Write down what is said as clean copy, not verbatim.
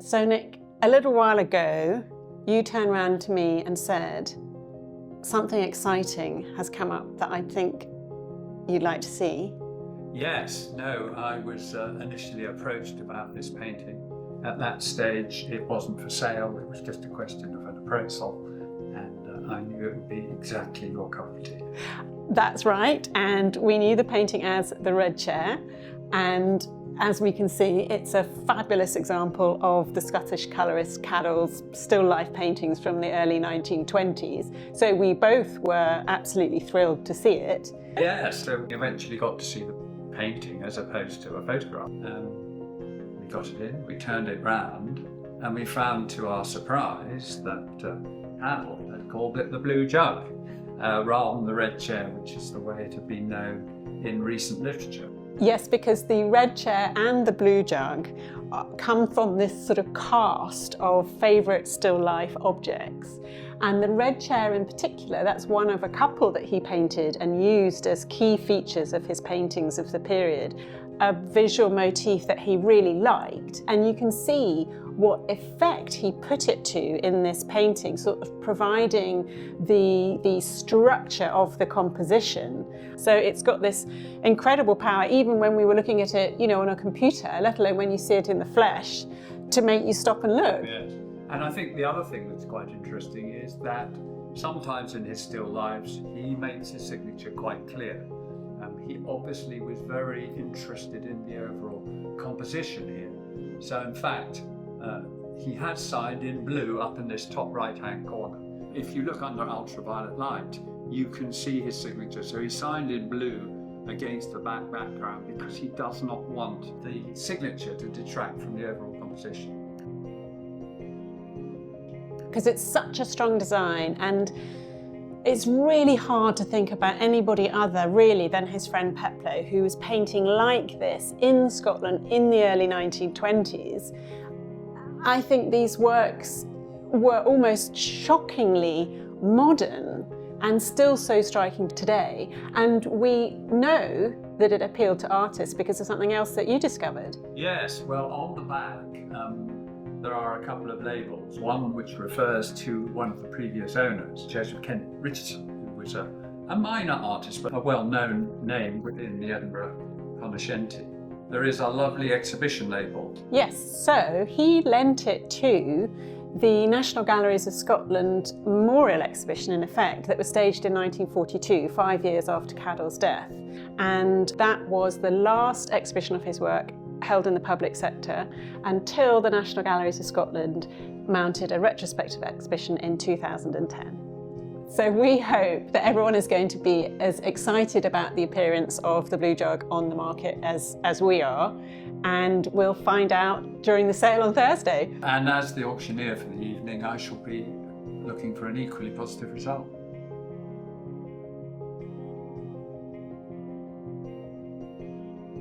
So Nick, a little while ago, you turned around to me and said, something exciting has come up that I think you'd like to see. Yes, no, I was initially approached about this painting. At that stage, it wasn't for sale, it was just a question of an appraisal, and I knew it would be exactly your cup of tea. That's right, and we knew the painting as The Red Chair, and as we can see, it's a fabulous example of the Scottish colourist Cadell's still life paintings from the early 1920s. So we both were absolutely thrilled to see it. Yes, so we eventually got to see the painting as opposed to a photograph. We got it in, we turned it round, and we found to our surprise that Cadell had called it the Blue Jug, rather than the Red Chair, which is the way it had been known in recent literature. Yes, because the Red Chair and the Blue Jug come from this sort of cast of favourite still life objects. And the Red Chair in particular, that's one of a couple that he painted and used as key features of his paintings of the period, a visual motif that he really liked. And you can see what effect he put it to in this painting, sort of providing the structure of the composition. So it's got this incredible power, even when we were looking at it, you know, on a computer, let alone when you see it in the flesh, to make you stop and look. Yes. And I think the other thing that's quite interesting is that sometimes in his still lives, he makes his signature quite clear. He obviously was very interested in the overall composition here. So in fact, he has signed in blue up in this top right-hand corner. If you look under ultraviolet light, you can see his signature. So he signed in blue against the background because he does not want the signature to detract from the overall composition. Because it's such a strong design, and it's really hard to think about anybody other really than his friend Peploe, who was painting like this in Scotland in the early 1920s. I think these works were almost shockingly modern and still so striking today. And we know that it appealed to artists because of something else that you discovered. Yes, well, on the back, there are a couple of labels, one which refers to one of the previous owners, Joseph Kent Richardson, who was a minor artist, but a well-known name within the Edinburgh cognoscenti. There is a lovely exhibition label. Yes, so he lent it to the National Galleries of Scotland memorial exhibition, in effect, that was staged in 1942, 5 years after Cadell's death. And that was the last exhibition of his work held in the public sector until the National Galleries of Scotland mounted a retrospective exhibition in 2010. So we hope that everyone is going to be as excited about the appearance of the Blue Jug on the market as we are, and we'll find out during the sale on Thursday. And as the auctioneer for the evening, I shall be looking for an equally positive result.